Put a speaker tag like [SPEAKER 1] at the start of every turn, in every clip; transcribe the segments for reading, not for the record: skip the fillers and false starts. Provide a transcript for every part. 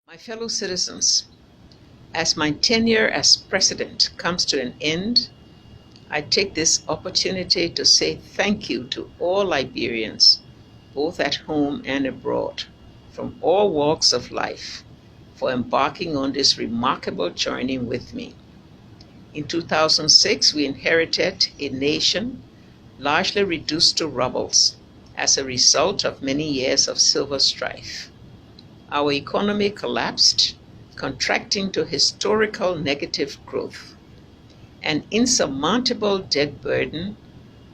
[SPEAKER 1] My fellow citizens, as my tenure as president comes to an end, I take this opportunity to say thank you to all Liberians, both at home and abroad, from all walks of life, for embarking on this remarkable journey with me. In 2006, we inherited a nation largely reduced to rubble as a result of many years of civil strife. Our economy collapsed, contracting to historical negative growth. An insurmountable debt burden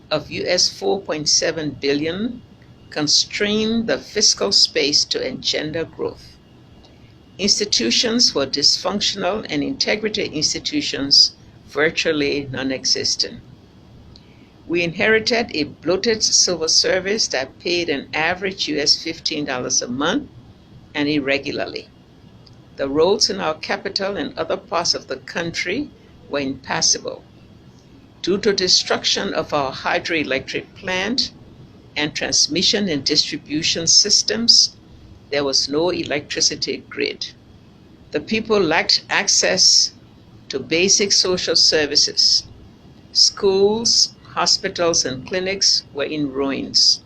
[SPEAKER 1] of US $4.7 billion constrained the fiscal space to engender growth. Institutions were dysfunctional and integrity institutions virtually non-existent. We inherited a bloated civil service that paid an average US $15 a month and irregularly. The roads in our capital and other parts of the country were impassable. Due to destruction of our hydroelectric plant and transmission and distribution systems, there was no electricity grid. The people lacked access to basic social services. Schools, hospitals, and clinics were in ruins.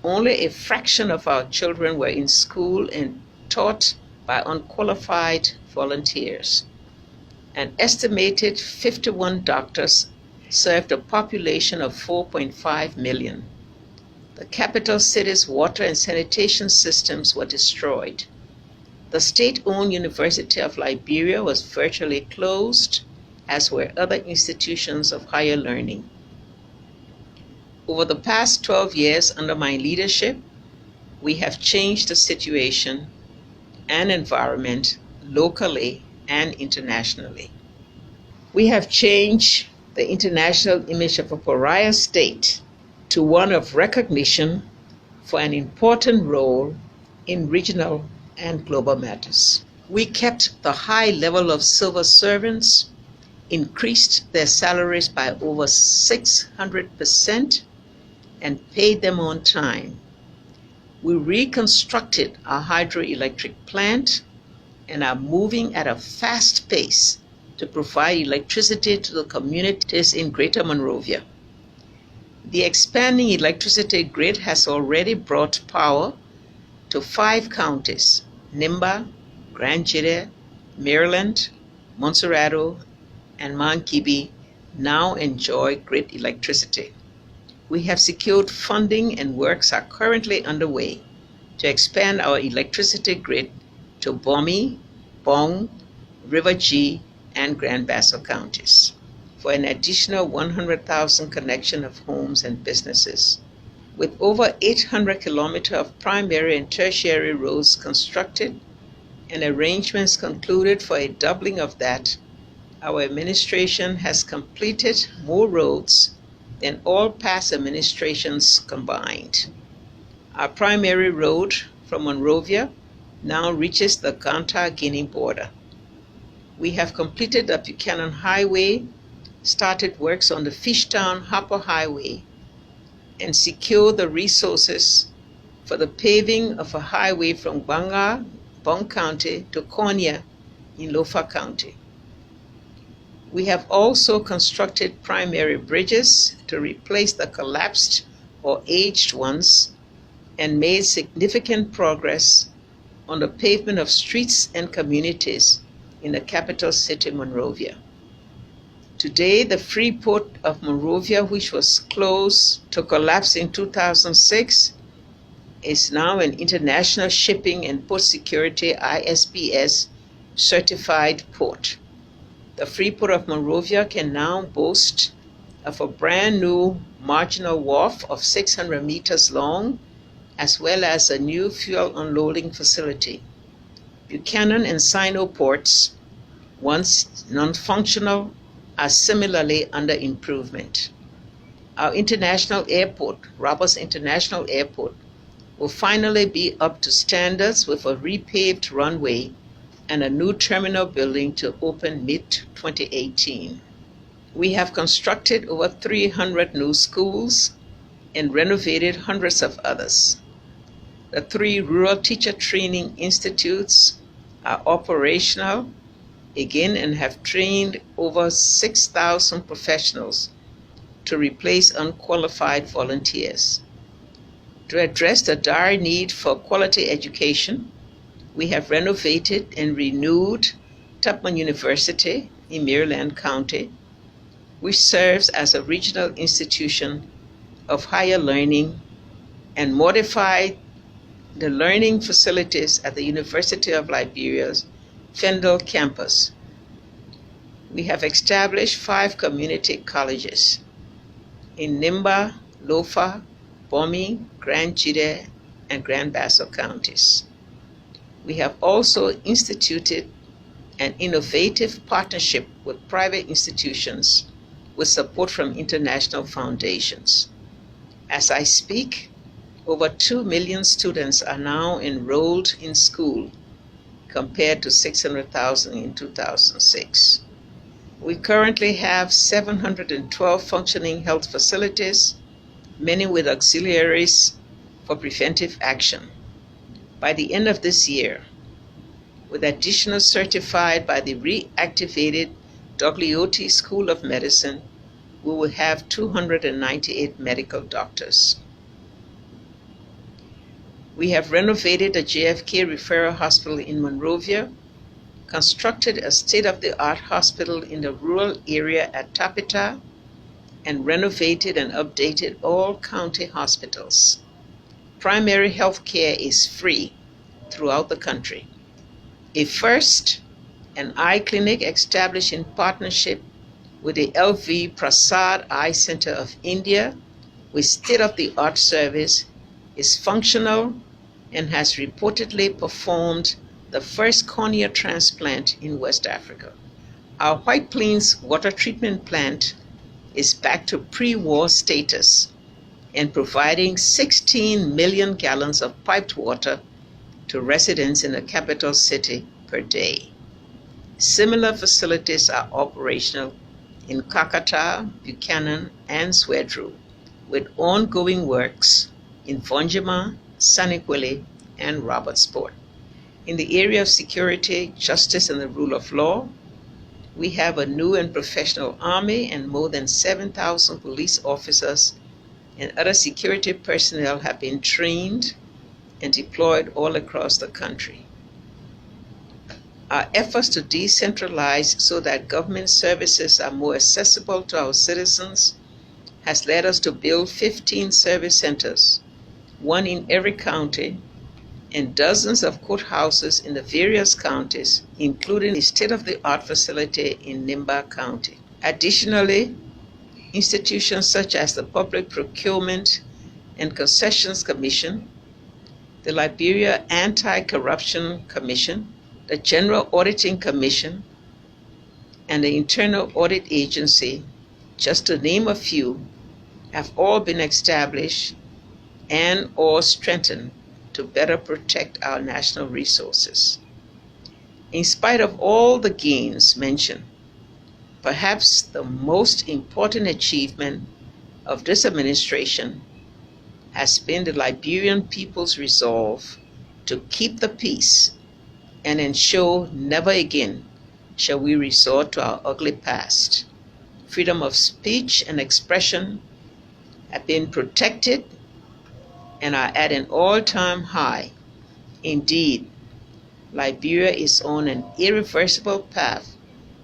[SPEAKER 1] Only a fraction of our children were in school and taught by unqualified volunteers. An estimated 51 doctors served a population of 4.5 million. The capital city's water and sanitation systems were destroyed. The state-owned University of Liberia was virtually closed, as were other institutions of higher learning. Over the past 12 years under my leadership, we have changed the situation and environment locally and internationally. We have changed the international image of a pariah state to one of recognition for an important role in regional and global matters. We kept the high level of civil servants, increased their salaries by over 600%, and paid them on time. We reconstructed our hydroelectric plant and are moving at a fast pace to provide electricity to the communities in Greater Monrovia. The expanding electricity grid has already brought power to 5 counties: Nimba, Grand Jide, Maryland, Montserrado, and Mankibi now enjoy grid electricity. We have secured funding and works are currently underway to expand our electricity grid to Bomi, Bong, River G, and Grand Bassa counties for an additional 100,000 connection of homes and businesses. With over 800 kilometers of primary and tertiary roads constructed and arrangements concluded for a doubling of that, our administration has completed more roads than all past administrations combined. Our primary road from Monrovia now reaches the Ganta-Guinea border. We have completed the Buchanan Highway, started works on the Fishtown-Harper Highway, and secured the resources for the paving of a highway from Banga, Bong County, to Konya in Lofa County. We have also constructed primary bridges to replace the collapsed or aged ones and made significant progress on the pavement of streets and communities in the capital city, Monrovia. Today, the free port of Monrovia, which was closed to collapse in 2006, is now an International Shipping and Port Security ISPS certified port. The free port of Monrovia can now boast of a brand new marginal wharf of 600 meters long, as well as a new fuel unloading facility. Buchanan and Sino ports, once non-functional, are similarly under improvement. Our international airport, Roberts International Airport, will finally be up to standards with a repaved runway and a new terminal building to open mid-2018. We have constructed over 300 new schools and renovated hundreds of others. The 3 rural teacher training institutes are operational again and have trained over 6,000 professionals to replace unqualified volunteers. To address the dire need for quality education, we have renovated and renewed Tubman University in Maryland County, which serves as a regional institution of higher learning, and modified the learning facilities at the University of Liberia's Fendel campus. We have established 5 community colleges in Nimba, Lofa, Bomi, Grand Jide, and Grand Bassa counties. We have also instituted an innovative partnership with private institutions with support from international foundations. As I speak, over 2 million students are now enrolled in school, compared to 600,000 in 2006. We currently have 712 functioning health facilities, many with auxiliaries for preventive action. By the end of this year, with additional certified by the reactivated Dogliotti School of Medicine, we will have 298 medical doctors. We have renovated the JFK Referral Hospital in Monrovia, constructed a state-of-the-art hospital in the rural area at Tapita, and renovated and updated all county hospitals. Primary health care is free throughout the country. A first, an eye clinic established in partnership with the LV Prasad Eye Center of India, with state-of-the-art service, is functional and has reportedly performed the first cornea transplant in West Africa. Our White Plains water treatment plant is back to pre-war status and providing 16 million gallons of piped water to residents in the capital city per day. Similar facilities are operational in Kakata, Buchanan, and Swedru, with ongoing works in Vonjima, Saniquili, and Robertsport. In the area of security, justice, and the rule of law, we have a new and professional army, and more than 7,000 police officers and other security personnel have been trained and deployed all across the country. Our efforts to decentralize so that government services are more accessible to our citizens has led us to build 15 service centers, 1 in every county, and dozens of courthouses in the various counties, including a state-of-the-art facility in Nimba County. Additionally, institutions such as the Public Procurement and Concessions Commission, the Liberia Anti-Corruption Commission, the General Auditing Commission, and the Internal Audit Agency, just to name a few, have all been established and or strengthened to better protect our national resources. In spite of all the gains mentioned, perhaps the most important achievement of this administration has been the Liberian people's resolve to keep the peace and ensure never again shall we resort to our ugly past. Freedom of speech and expression have been protected and are at an all-time high. Indeed, Liberia is on an irreversible path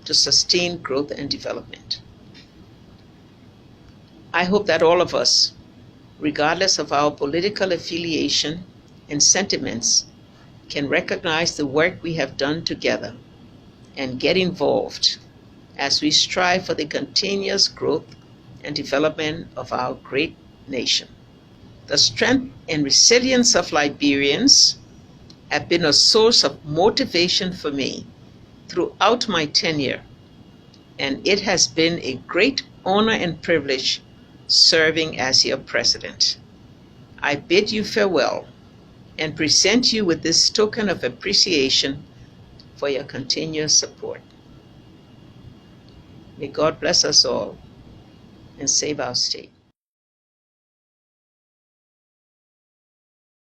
[SPEAKER 1] to sustained growth and development. I hope that all of us, regardless of our political affiliation and sentiments, can recognize the work we have done together and get involved as we strive for the continuous growth and development of our great nation. The strength and resilience of Liberians have been a source of motivation for me throughout my tenure, and it has been a great honor and privilege serving as your president. I bid you farewell and present you with this token of appreciation for your continuous support. May God bless us all and save our state.